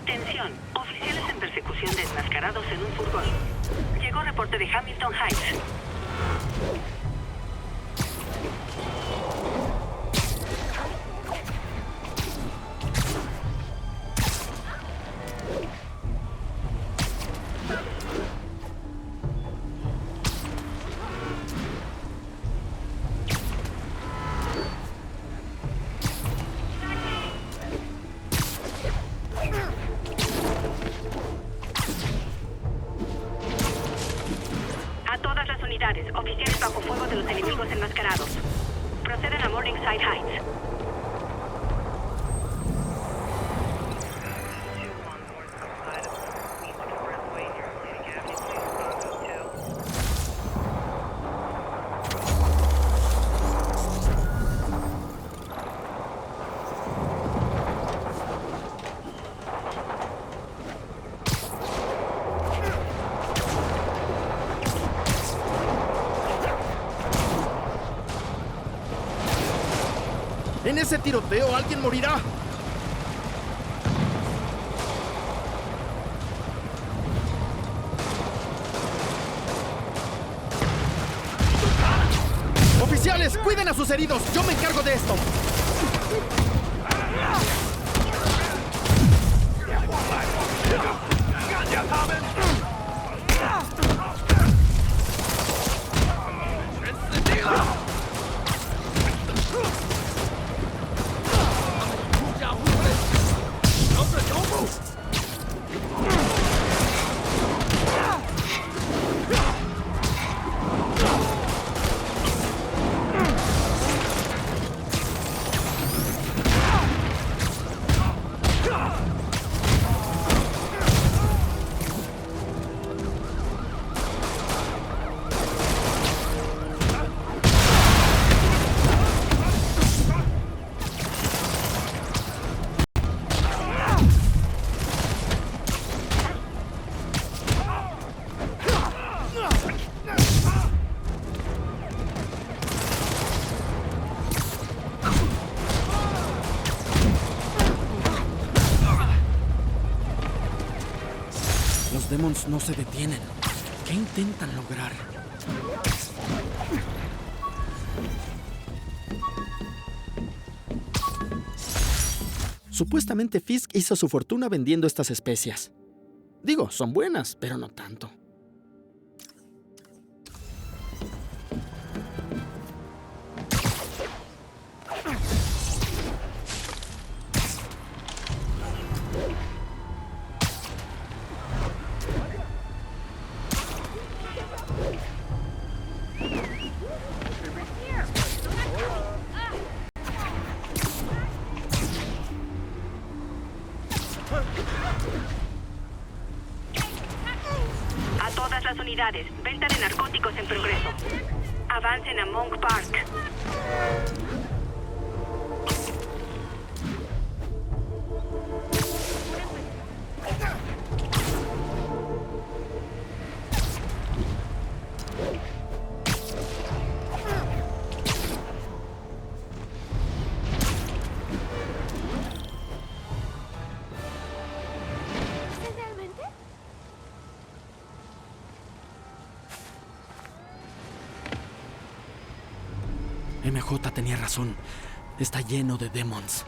Atención, oficiales en persecución de enmascarados en un furgón. Llegó reporte de Hamilton Heights. Oficiales bajo fuego de los enemigos enmascarados. Proceden a Morningside Heights. En ese tiroteo alguien morirá. Oficiales, cuiden a sus heridos. Yo me encargo de esto. Los Demons no se detienen. ¿Qué intentan lograr? Supuestamente Fisk hizo su fortuna vendiendo estas especias. Digo, son buenas, pero no tanto. A todas las unidades, venta de narcóticos en progreso. Avancen a Monk Park. MJ tenía razón. Está lleno de Demons.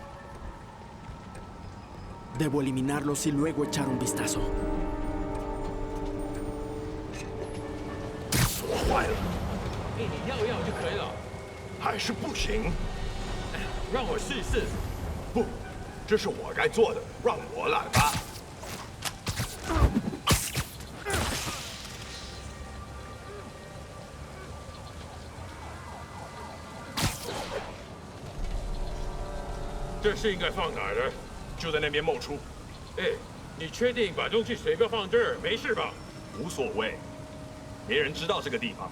Debo eliminarlos y luego echar un vistazo. 坏了，给你药就可以了。还是不行。让我试一试。不，这是我该做的，让我来吧。这是应该放哪儿的？就在那边冒出。哎，你确定把东西随便放这儿没事吧？无所谓，没人知道这个地方。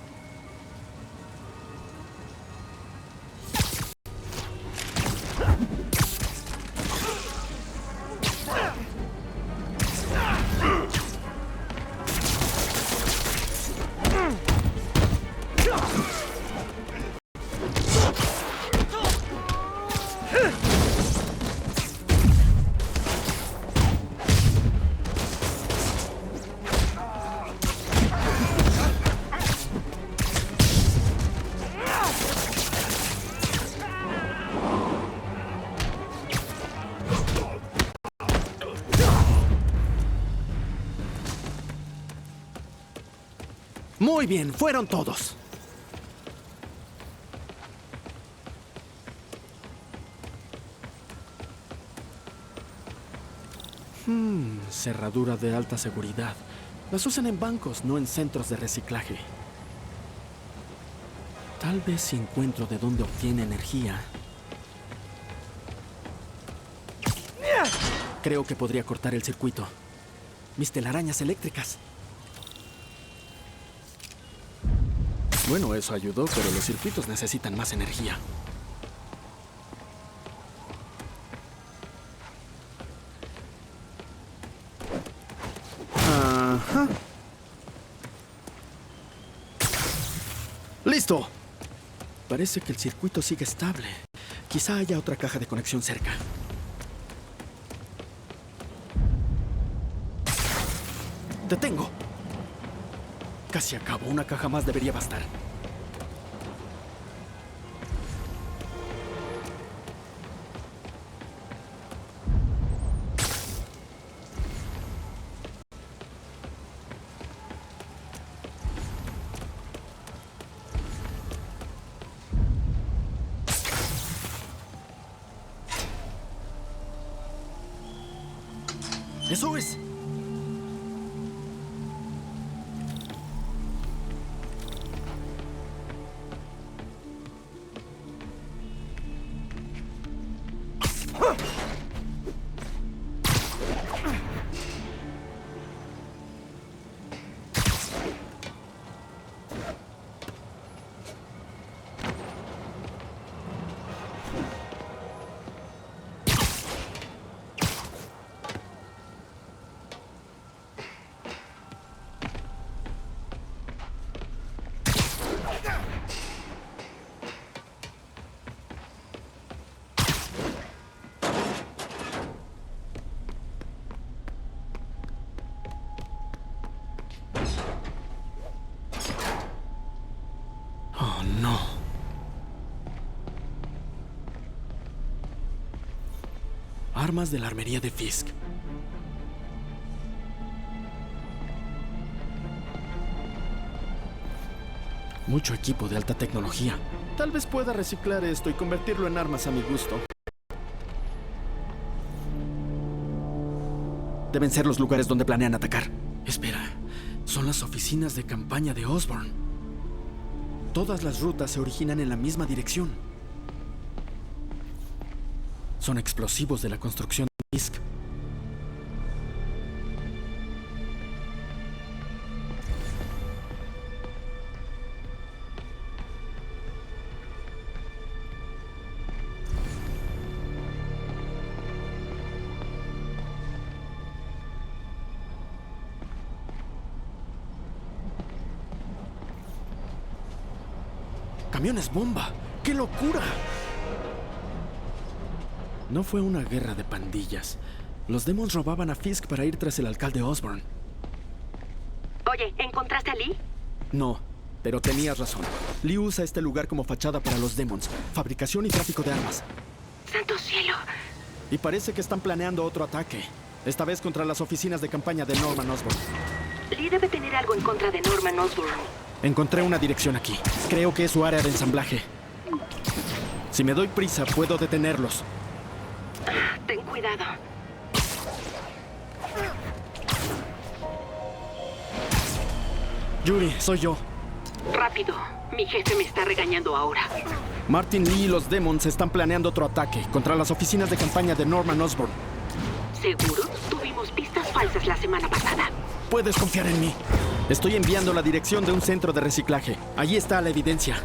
Muy bien, fueron todos. Cerradura de alta seguridad. Las usan en bancos, no en centros de reciclaje. Tal vez si encuentro de dónde obtiene energía. Creo que podría cortar el circuito. Mis telarañas eléctricas. Bueno, eso ayudó, pero los circuitos necesitan más energía. Ajá. ¡Listo! Parece que el circuito sigue estable. Quizá haya otra caja de conexión cerca. ¡Detengo! Casi acabo. Una caja más debería bastar. ¡Eso es! Oh, no. Armas de la armería de Fisk. Mucho equipo de alta tecnología. Tal vez pueda reciclar esto y convertirlo en armas a mi gusto. Deben ser los lugares donde planean atacar. Espera, son las oficinas de campaña de Osborn. Todas las rutas se originan en la misma dirección. Son explosivos de la construcción de Fisk. ¡Camiones bomba! ¡Qué locura! No fue una guerra de pandillas. Los Demons robaban a Fisk para ir tras el alcalde Osborn. Oye, ¿encontraste a Lee? No, pero tenías razón. Lee usa este lugar como fachada para los Demons. Fabricación y tráfico de armas. ¡Santo cielo! Y parece que están planeando otro ataque. Esta vez contra las oficinas de campaña de Norman Osborn. Lee debe tener algo en contra de Norman Osborn. Encontré una dirección aquí. Creo que es su área de ensamblaje. Si me doy prisa, puedo detenerlos. Ten cuidado. Yuri, soy yo. Rápido. Mi jefe me está regañando ahora. Martin Lee y los Demons están planeando otro ataque contra las oficinas de campaña de Norman Osborn. ¿Seguro? Tuvimos pistas falsas la semana pasada. Puedes confiar en mí. Estoy enviando la dirección de un centro de reciclaje. Allí está la evidencia.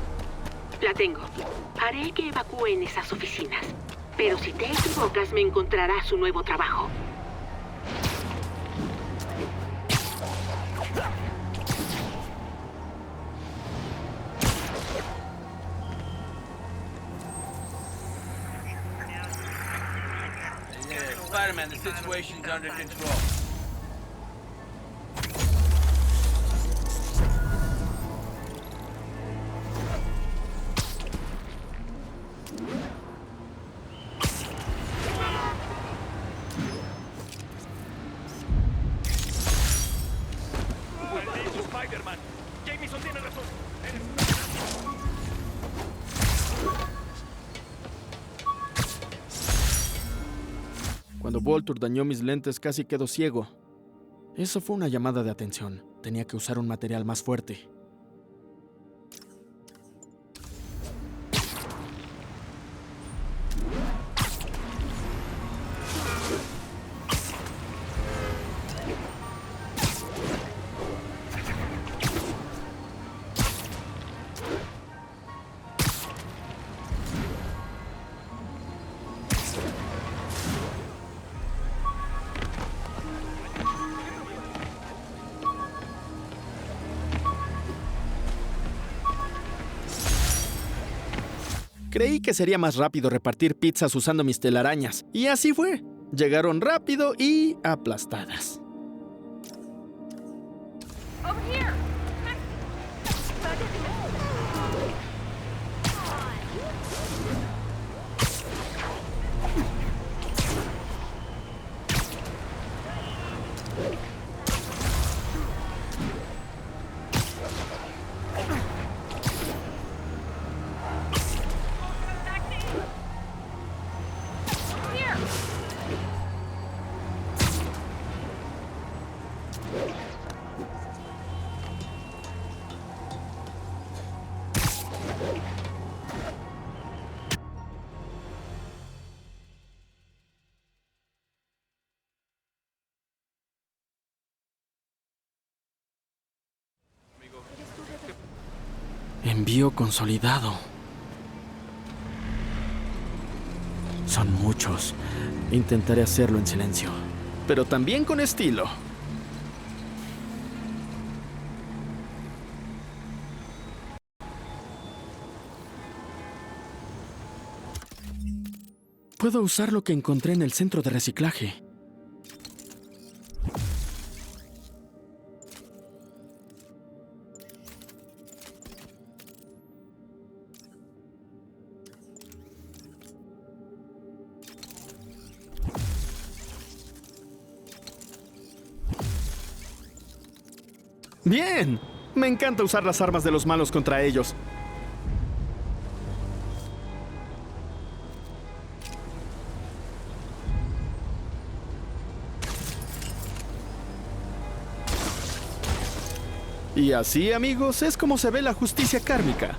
La tengo. Haré que evacúen esas oficinas. Pero si te equivocas, me encontrarás su nuevo trabajo. Spider-Man, the situation's under control. Spider-Man, Jameson Cuando Voltur dañó mis lentes casi quedo ciego. Eso fue una llamada de atención. Tenía que usar un material más fuerte. Creí que sería más rápido repartir pizzas usando mis telarañas. Y así fue. Llegaron rápido y aplastadas. Over here! Envío consolidado. Son muchos. Intentaré hacerlo en silencio, pero también con estilo. Puedo usar lo que encontré en el centro de reciclaje. ¡Bien! Me encanta usar las armas de los malos contra ellos. Y así, amigos, es como se ve la justicia kármica.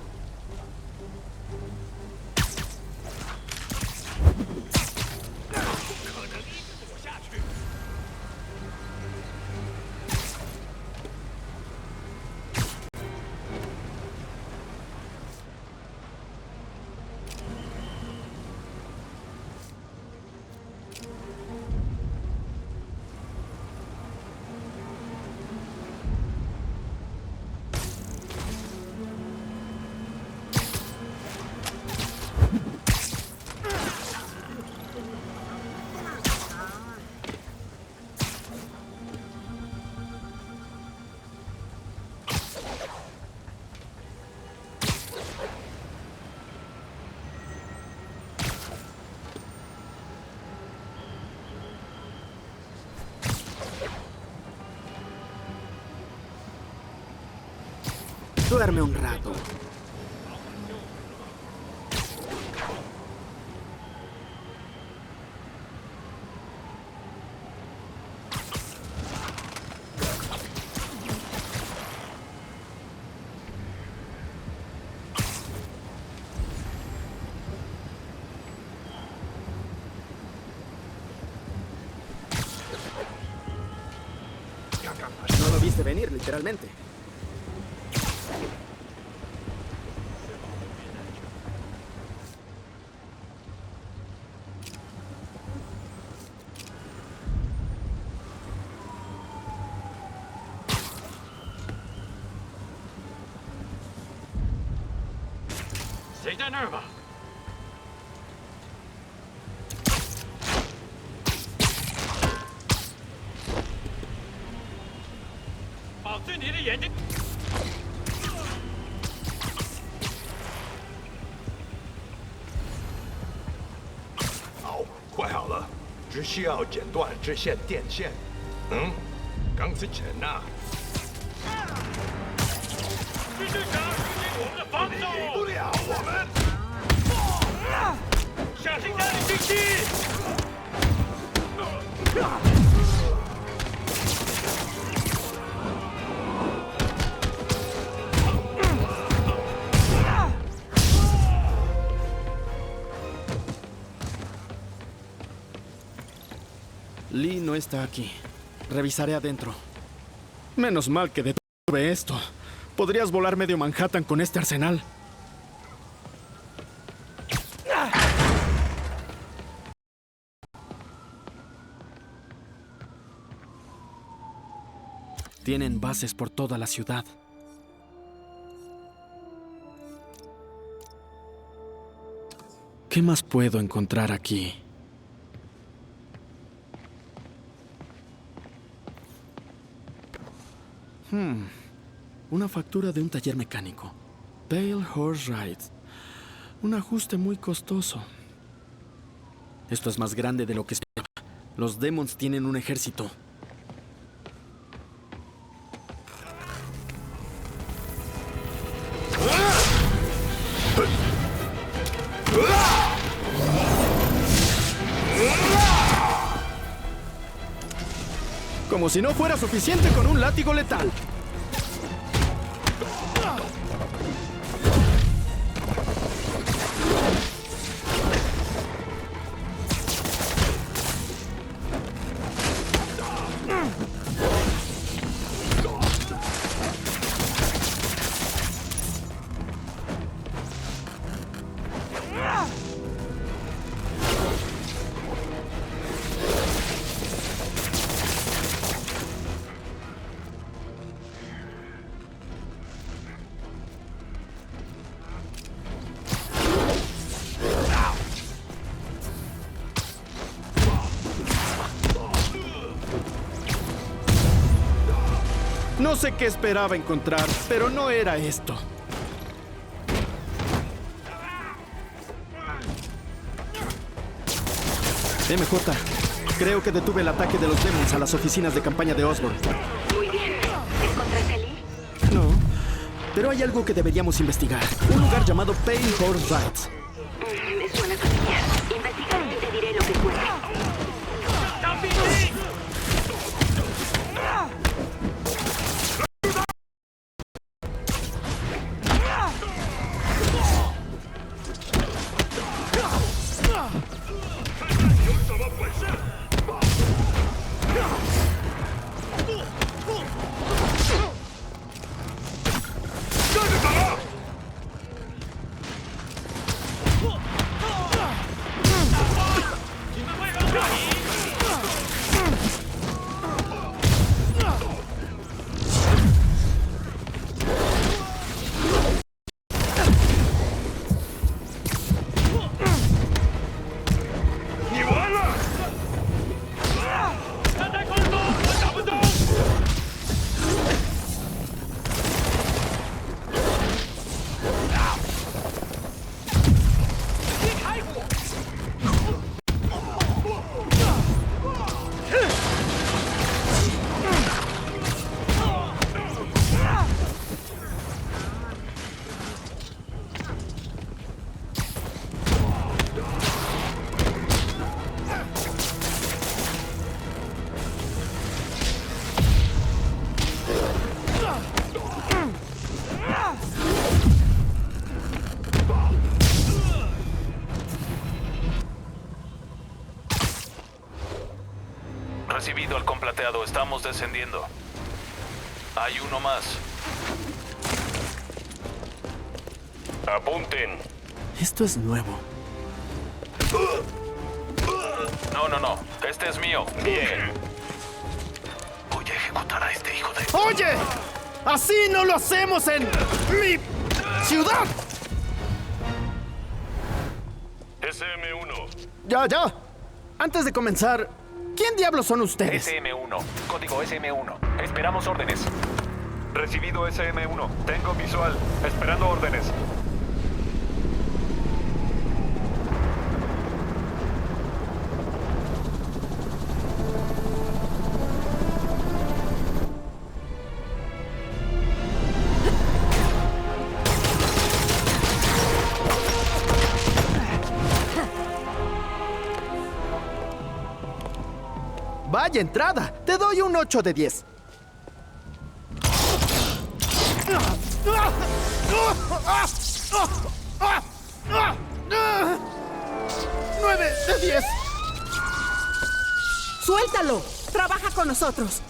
Duerme un rato. No lo viste venir, literalmente.好，快好了，只需要剪断支线电线。钢丝城呐！蜘蛛侠入侵我们的防守，赢不了我们。小心家里军机！ Lee no está aquí. Revisaré adentro. Menos mal que detuve esto. Podrías volar medio Manhattan con este arsenal. Tienen bases por toda la ciudad. ¿Qué más puedo encontrar aquí? Una factura de un taller mecánico. Pale Horse Rides. Un ajuste muy costoso. Esto es más grande de lo que esperaba. Los Demons tienen un ejército. Como si no fuera suficiente con un látigo letal. No sé qué esperaba encontrar, pero no era esto. MJ, creo que detuve el ataque de los Demons a las oficinas de campaña de Osborn. Muy bien. ¿Encontraste a Lee? No, pero hay algo que deberíamos investigar. Un lugar llamado Pale Horse Rides. Me suena familiar. Investigaré y te diré lo que encuentre. Recibido al complateado, estamos descendiendo. Hay uno más. Apunten. Esto es nuevo. No. Este es mío. Bien. Voy a ejecutar a este hijo de... ¡Oye! ¡Así no lo hacemos en mi ciudad! SM-1. Ya. Antes de comenzar, ¿quién diablos son ustedes? SM-1. Código SM-1. Esperamos órdenes. Recibido SM-1. Tengo visual. Esperando órdenes. Vaya entrada. Te doy un 8 de 10. 9 de 10. ¡Suéltalo! ¡Trabaja con nosotros!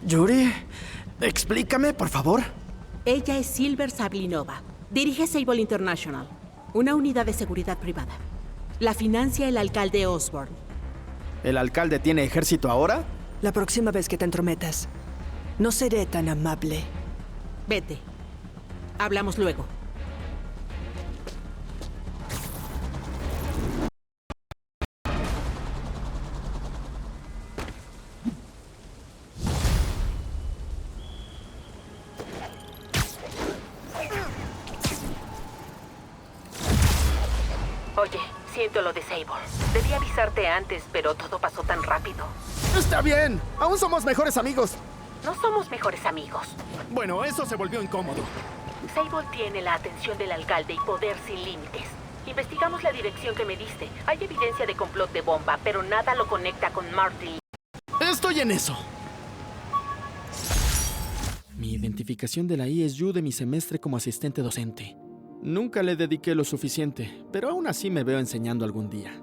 Yuri, explícame, por favor. Ella es Silver Sablinova. Dirige Sable International, una unidad de seguridad privada. La financia el alcalde Osborn. ¿El alcalde tiene ejército ahora? La próxima vez que te entrometas, no seré tan amable. Vete. Hablamos luego. Oye, siento lo de Sable. Debí avisarte antes, pero todo pasó tan rápido. Está bien, aún somos mejores amigos. No somos mejores amigos. Bueno, eso se volvió incómodo. Sable tiene la atención del alcalde y poder sin límites. Investigamos la dirección que me diste. Hay evidencia de complot de bomba, pero nada lo conecta con Martin. Estoy en eso. Mi identificación de la ESU de mi semestre como asistente docente. Nunca le dediqué lo suficiente, pero aún así me veo enseñando algún día.